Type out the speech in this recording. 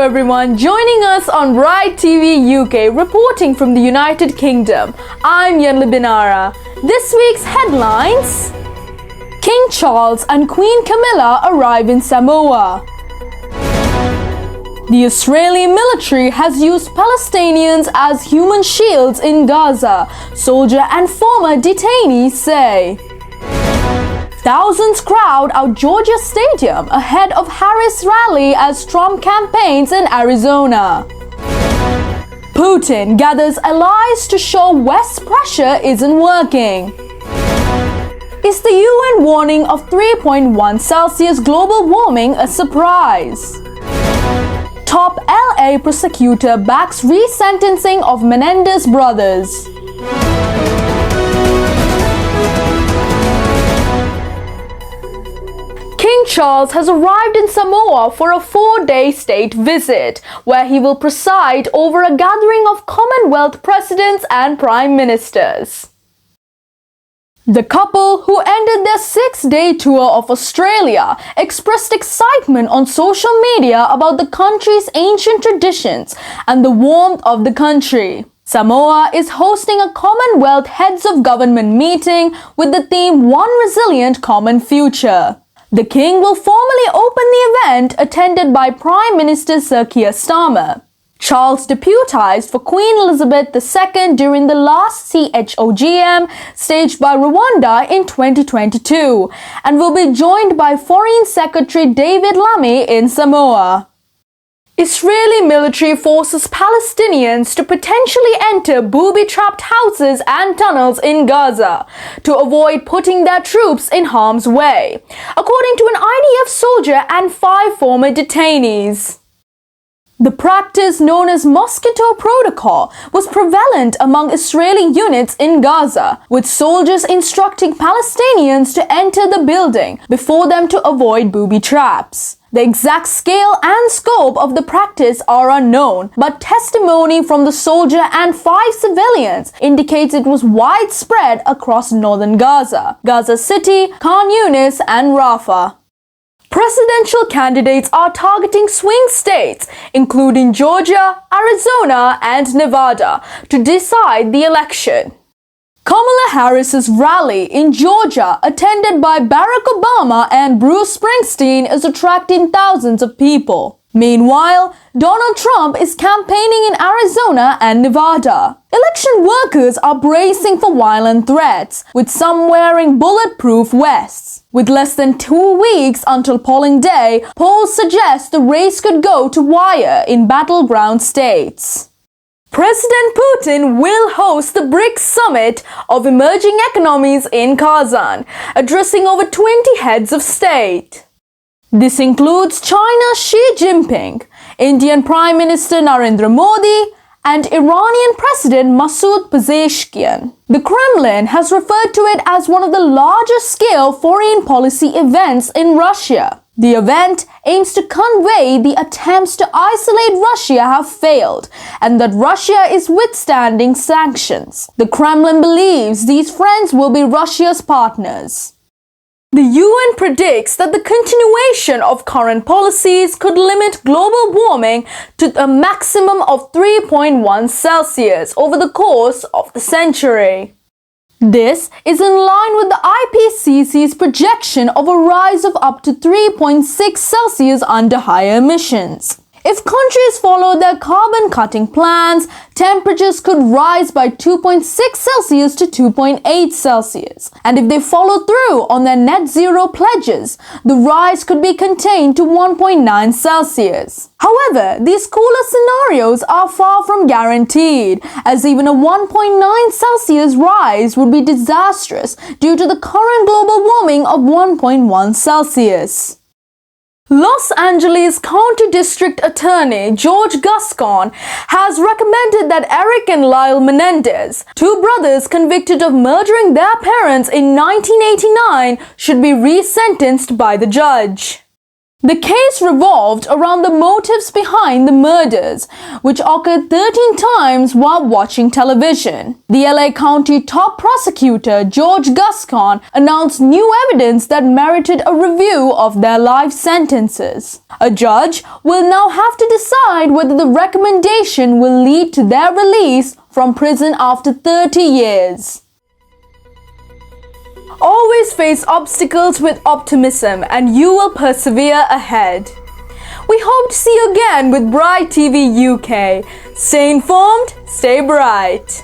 everyone, joining us on Bright TV UK, reporting from the United Kingdom. I'm YENULI BINARA. This week's headlines: King Charles and Queen Camilla arrive in Samoa. The Israeli military has used Palestinians as human shields in Gaza, soldier and former detainees say. Thousands crowd out Georgia Stadium ahead of Harris rally as Trump campaigns in Arizona. Putin gathers allies to show West pressure isn't working. Is the UN warning of 3.1 Celsius global warming a surprise? Top LA prosecutor backs resentencing of Menendez brothers. King Charles has arrived in Samoa for a 4-day state visit, where he will preside over a gathering of Commonwealth presidents and prime ministers. The couple, who ended their 6-day tour of Australia, expressed excitement on social media about the country's ancient traditions and the warmth of the country. Samoa is hosting a Commonwealth Heads of Government meeting with the theme One Resilient Common Future. The King will formally open the event, attended by Prime Minister Sir Keir Starmer. Charles deputized for Queen Elizabeth II during the last CHOGM staged by Rwanda in 2022 and will be joined by Foreign Secretary David Lammy in Samoa. Israeli military forces Palestinians to potentially enter booby-trapped houses and tunnels in Gaza to avoid putting their troops in harm's way, according to an IDF soldier and 5 former detainees. The practice, known as Mosquito Protocol, was prevalent among Israeli units in Gaza, with soldiers instructing Palestinians to enter the building before them to avoid booby traps. The exact scale and scope of the practice are unknown, but testimony from the soldier and 5 civilians indicates it was widespread across northern Gaza, Gaza City, Khan Yunis, and Rafah. Presidential candidates are targeting swing states, including Georgia, Arizona, and Nevada, to decide the election. Kamala Harris's rally in Georgia, attended by Barack Obama and Bruce Springsteen, is attracting thousands of people. Meanwhile, Donald Trump is campaigning in Arizona and Nevada. Election workers are bracing for violent threats, with some wearing bulletproof vests. With less than 2 weeks until polling day, polls suggest the race could go to wire in battleground states. President Putin will host the BRICS Summit of Emerging Economies in Kazan, addressing over 20 heads of state. This includes China's Xi Jinping, Indian Prime Minister Narendra Modi, and Iranian President Masoud Pezeshkian. The Kremlin has referred to it as one of the largest-scale foreign policy events in Russia. The event aims to convey the attempts to isolate Russia have failed and that Russia is withstanding sanctions. The Kremlin believes these friends will be Russia's partners. The UN predicts that the continuation of current policies could limit global warming to a maximum of 3.1 Celsius over the course of the century. This is in line with the IPCC's projection of a rise of up to 3.6 Celsius under higher emissions. If countries follow their carbon-cutting plans, temperatures could rise by 2.6 Celsius to 2.8 Celsius. And if they follow through on their net zero pledges, the rise could be contained to 1.9 Celsius. However, these cooler scenarios are far from guaranteed, as even a 1.9 Celsius rise would be disastrous due to the current global warming of 1.1 Celsius. Los Angeles County District Attorney George Gascon has recommended that Eric and Lyle Menendez, 2 brothers convicted of murdering their parents in 1989, should be resentenced by the judge. The case revolved around the motives behind the murders, which occurred 13 times while watching television. The LA County top prosecutor, George Gascon, announced new evidence that merited a review of their life sentences. A judge will now have to decide whether the recommendation will lead to their release from prison after 30 years. Always face obstacles with optimism and you will persevere ahead. We hope to see you again with Bright TV UK. Stay informed, stay bright.